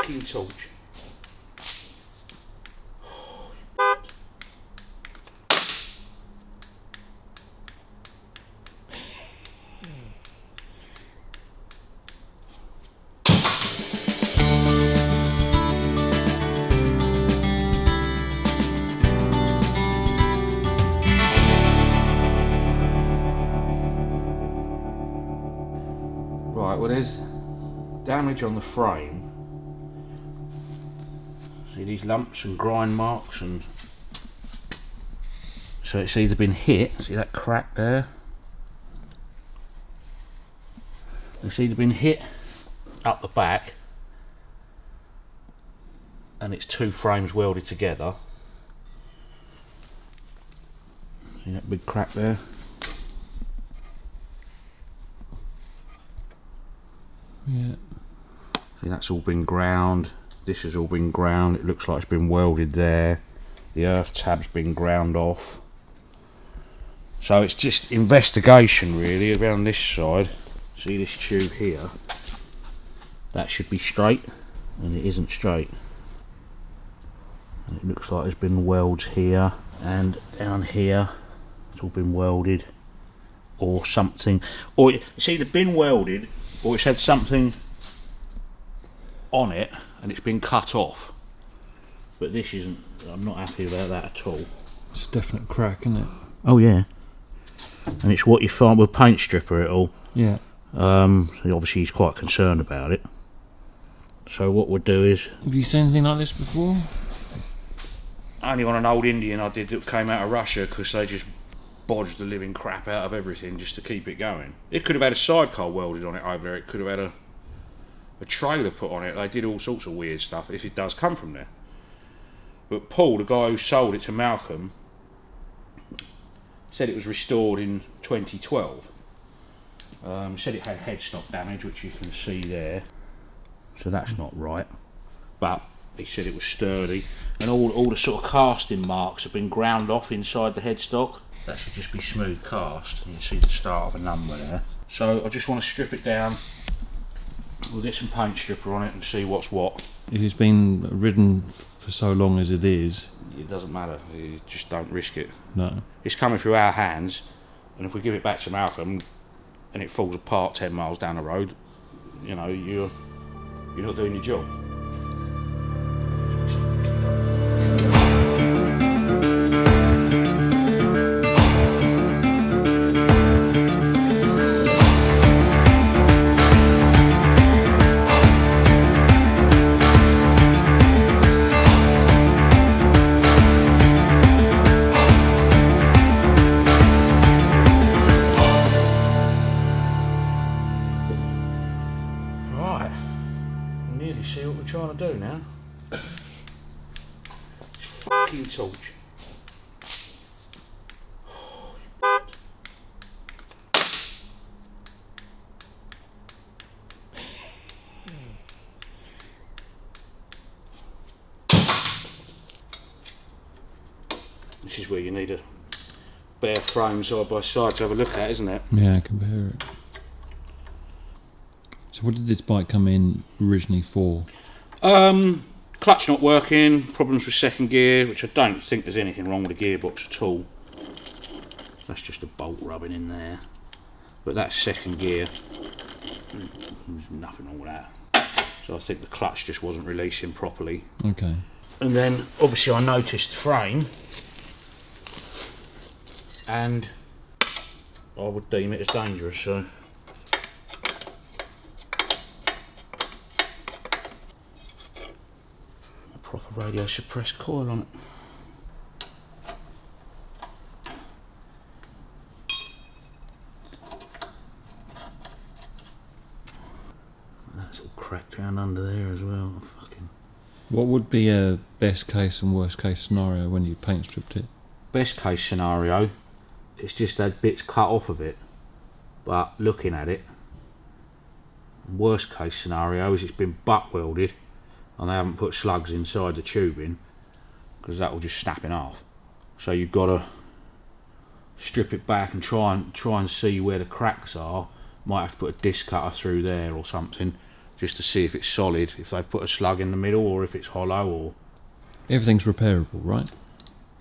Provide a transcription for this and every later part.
fucking torch. Right, well there's damage on the frame. See these lumps and grind marks, and so it's either been hit, see that crack there? It's either been hit up the back and it's two frames welded together. See that big crack there? Yeah. See, that's all been ground. This has all been ground. It looks like it's been welded there. The earth tab's been ground off. So it's just investigation really around this side. See this tube here? That should be straight, and it isn't straight. And it looks like there's been welds here and down here. It's all been welded or something. Or it's either been welded or it's had something on it and it's been cut off. But this isn't, I'm not happy about that at all. It's a definite crack, isn't it? Oh yeah. And it's what you find with paint stripper it all. Yeah. So obviously he's quite concerned about it. So what we'll do is... Have you seen anything like this before? Only on an old Indian I did that came out of Russia, because they just bodged the living crap out of everything just to keep it going. It could have had a sidecar welded on it over there. It could have had a trailer put on it. They did all sorts of weird stuff if it does come from there. But Paul, the guy who sold it to Malcolm, said it was restored in 2012. Said it had headstock damage, which you can see there. So that's not right. But he said it was sturdy, and all the sort of casting marks have been ground off inside the headstock. That should just be smooth cast. You can see the start of a number there. So I just want to strip it down. We'll get some paint stripper on it and see what's what. If it's been ridden for so long as it is, it doesn't matter. You just don't risk it. No. It's coming through our hands, and if we give it back to Malcolm and it falls apart 10 miles down the road, you know, you're not doing your job. See what we're trying to do now. It's fucking torch. This is where you need a bare frame side by side to have a look at, isn't it? Yeah, I compare it. So what did this bike come in originally for? Clutch not working, problems with second gear, which I don't think there's anything wrong with the gearbox at all. That's just a bolt rubbing in there. But that's second gear. There's nothing wrong with that. So I think the clutch just wasn't releasing properly. Okay. And then obviously I noticed the frame, and I would deem it as dangerous, so proper radio suppressed coil on it. That's all cracked around under there as well. Fucking. What would be a best case and worst case scenario when you paint stripped it? Best case scenario, it's just had bits cut off of it, but looking at it, worst case scenario is it's been butt welded and they haven't put slugs inside the tubing, because that will just snap in half. So you've got to strip it back and try and see where the cracks are. Might have to put a disc cutter through there or something just to see if it's solid, if they've put a slug in the middle or if it's hollow. Or Everything's repairable, right?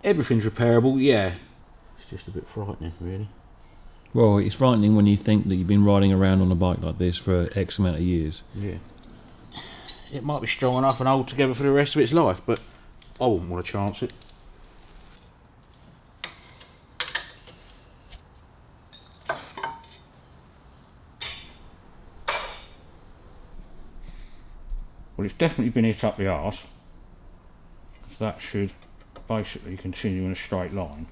everything's repairable, yeah. It's just a bit frightening, really. Well, it's frightening when you think that you've been riding around on a bike like this for X amount of years. Yeah. It might be strong enough and hold together for the rest of its life, but I wouldn't want to chance it. Well, it's definitely been hit up the arse. So that should basically continue in a straight line.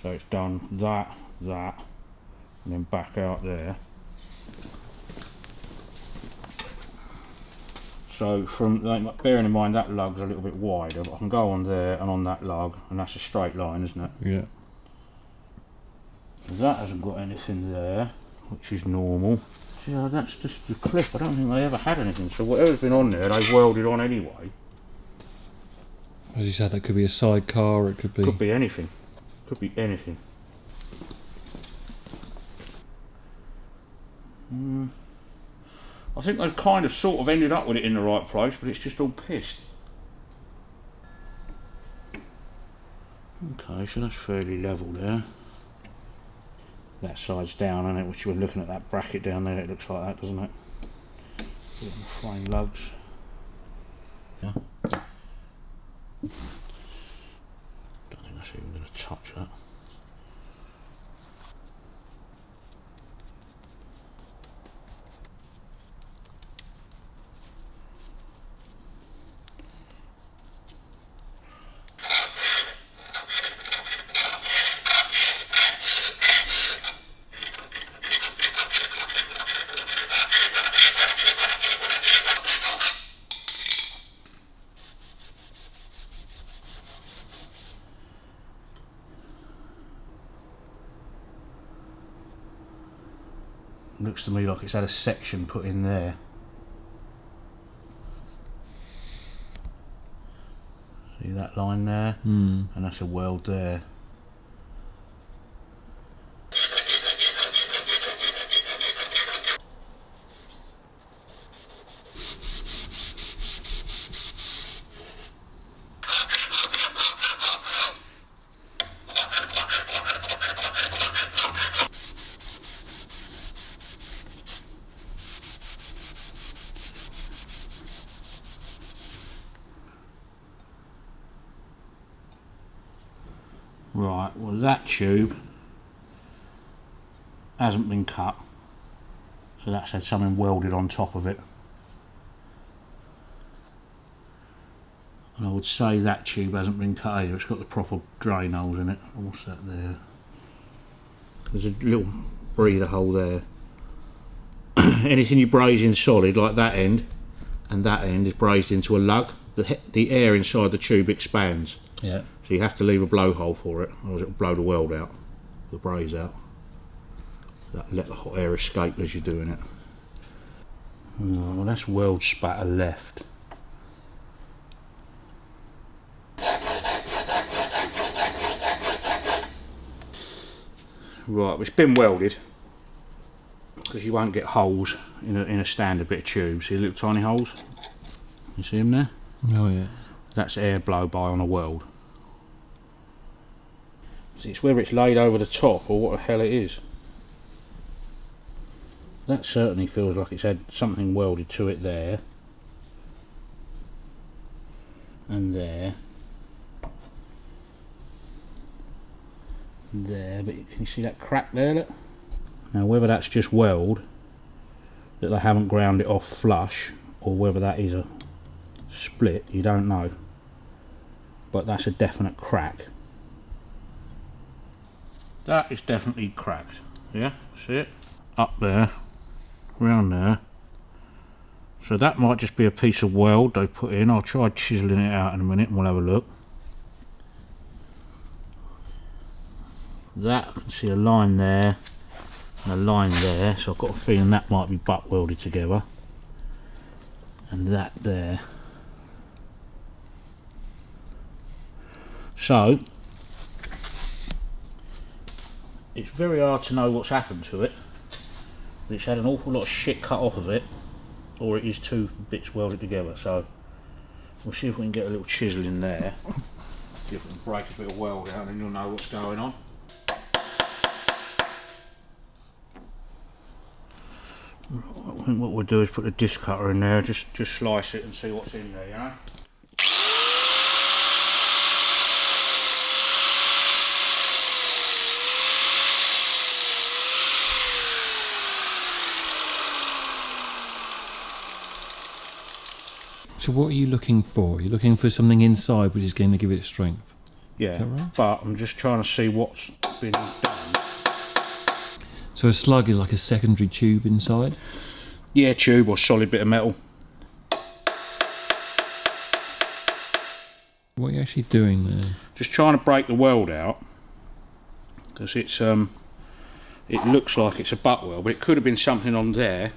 So it's done that, and then back out there. So from, bearing in mind that lug's a little bit wider, but I can go on there and on that lug, and that's a straight line, isn't it? Yeah. So that hasn't got anything there, which is normal. Yeah, that's just the clip. I don't think they ever had anything. So whatever's been on there, they've welded on anyway. As you said, that could be a sidecar, it could be... Could be anything. Could be anything. I think they've kind of sort of ended up with it in the right place, but it's just all pissed. Okay, so that's fairly level there. That side's down, isn't it? Which we're looking at that bracket down there, it looks like that, doesn't it? Frame lugs. Yeah. Don't think that's even going to touch that. Looks to me like it's had a section put in there. See that line there? And that's a weld there. Right, well that tube hasn't been cut, so that's had something welded on top of it. And I would say that tube hasn't been cut either, it's got the proper drain holes in it. What's that there? There's a little breather hole there. Anything you braze in solid, like that end and that end, is brazed into a lug. The air inside the tube expands. Yeah. So you have to leave a blowhole for it, otherwise it'll blow the weld out, the braze out. Let the hot air escape as you're doing it. Oh, well, that's weld spatter left. Right, well, it's been welded because you won't get holes in a standard bit of tube. See the little tiny holes? You see them there? Oh yeah. That's air blow by on a weld. See, it's whether it's laid over the top or what the hell it is. That certainly feels like it's had something welded to it there. And there. There, but can you see that crack there? Look? Now whether that's just weld, that they haven't ground it off flush, or whether that is a split, you don't know. But that's a definite crack. That is definitely cracked. Yeah, see it? Up there, round there. So that might just be a piece of weld they put in. I'll try chiseling it out in a minute and we'll have a look. That, I can see a line there and a line there, so I've got a feeling that might be butt welded together. And that there. So it's very hard to know what's happened to it. It's had an awful lot of shit cut off of it, or it is two bits welded together. So we'll see if we can get a little chisel in there, see if we can break a bit of weld out, and then you'll know what's going on. I think what we'll do is put the disc cutter in there, just slice it and see what's in there, you know. So what are you looking for? You're looking for something inside which is going to give it strength. Yeah, Is that right? but I'm just trying to see what's been done. So a slug is like a secondary tube inside? Yeah, tube or solid bit of metal. What are you actually doing there? Just trying to break the weld out, because it's it looks like it's a butt weld, but it could have been something on there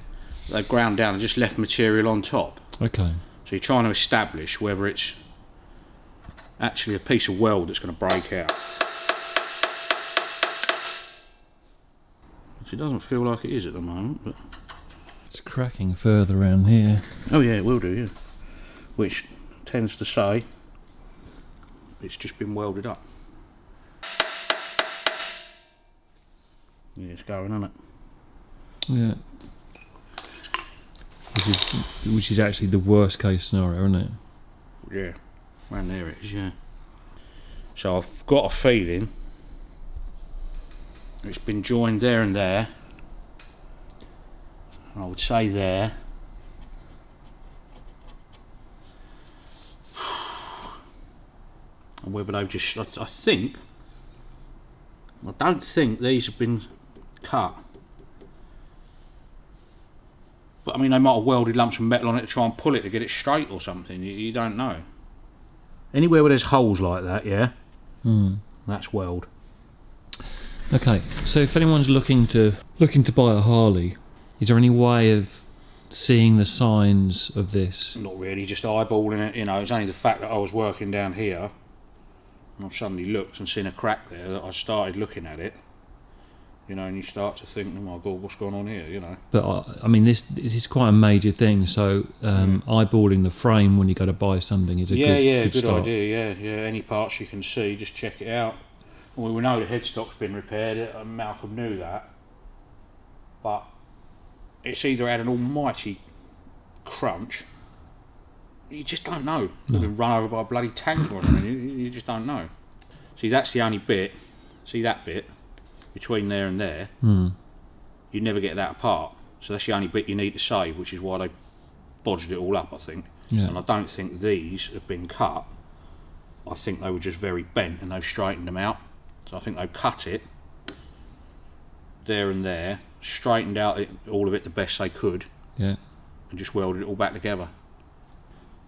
they've ground down and just left material on top. Okay. So you're trying to establish whether it's actually a piece of weld that's going to break out. Which it doesn't feel like it is at the moment, but It's cracking further around here. oh yeah, it will do, yeah. Which tends to say it's just been welded up. Yeah, it's going, isn't it? Yeah. Which is actually the worst case scenario, isn't it? Yeah, around there it is, yeah. So I've got a feeling it's been joined there and there. And I would say there. And whether they've just, I don't think these have been cut. But I mean, they might have welded lumps of metal on it to try and pull it to get it straight or something. You don't know. Anywhere where there's holes like that, yeah, that's weld. Okay, so if anyone's looking to buy a Harley, is there any way of seeing the signs of this? Not really, just eyeballing it. You know, it's only the fact that I was working down here, and I've suddenly looked and seen a crack there that I started looking at it. You know, and you start to think, oh my god, what's going on here? You know. But I mean, this is quite a major thing. So eyeballing the frame when you go to buy something is a good start. idea. Yeah. Any parts you can see, just check it out. Well, we know the headstock's been repaired. Malcolm knew that, but it's either had an almighty crunch. You just don't know. Could have been run over by a bloody tank or anything. You just don't know. See, that's the only bit. See that bit between there and there. You never get that apart. So that's the only bit you need to save, which is why they bodged it all up, I think. Yeah. And I don't think these have been cut. I think they were just very bent and they've straightened them out. So I think they've cut it there and there, straightened out all of it the best they could, Yeah. and just welded it all back together.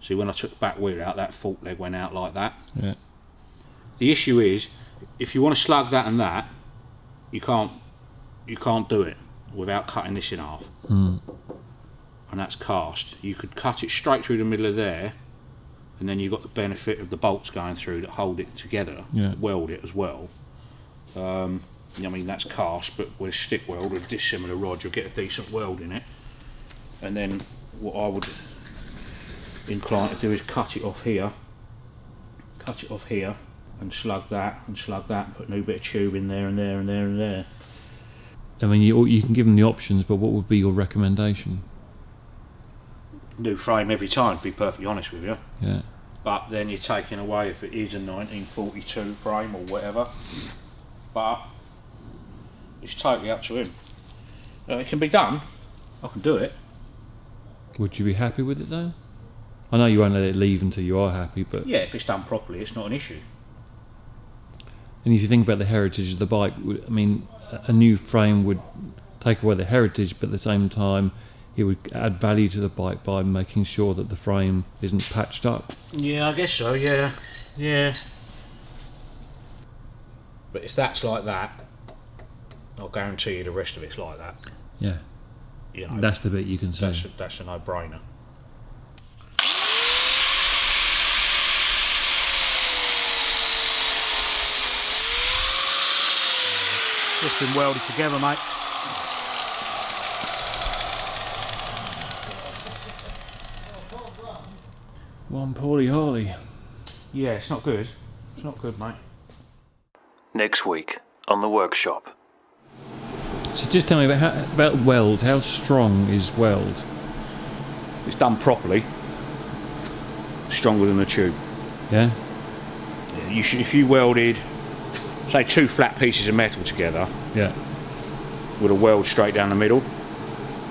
See, when I took the back wheel out, that fork leg went out like that. Yeah. The issue is, if you want to slug that and that, you can't do it without cutting this in half. And that's cast. You could cut it straight through the middle of there, and then you've got the benefit of the bolts going through that hold it together, weld it as well. I mean, that's cast, but with a stick weld or a dissimilar rod, you'll get a decent weld in it. And then what I would incline to do is cut it off here, and slug that, and put a new bit of tube in there and there and there and there. I mean, you can give them the options, but what would be your recommendation? New frame every time, to be perfectly honest with you. Yeah. But then you're taking away if it is a 1942 frame or whatever. But it's totally up to him. It can be done. I can do it. Would you be happy with it though? I know you won't let it leave until you are happy, but Yeah, if it's done properly, it's not an issue. and if you think about the heritage of the bike, I mean, a new frame would take away the heritage, but at the same time, it would add value to the bike by making sure that the frame isn't patched up. Yeah, I guess so. Yeah. But if that's like that, I'll guarantee you the rest of it's like that. Yeah. You know, That's the bit you can say. that's a no-brainer. Just been welded together, mate. One poorly Harley. Yeah, it's not good. It's not good, mate. Next week on the workshop. So just tell me about weld. How strong is weld? It's done properly. Stronger than the tube. Yeah. Yeah, you should, if you welded, say, 2 flat pieces of metal together. Yeah. With a weld straight down the middle,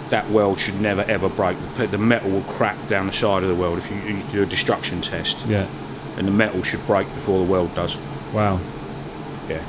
that weld should never ever break. The metal will crack down the side of the weld if you do a destruction test. Yeah. And the metal should break before the weld does. Wow. Yeah.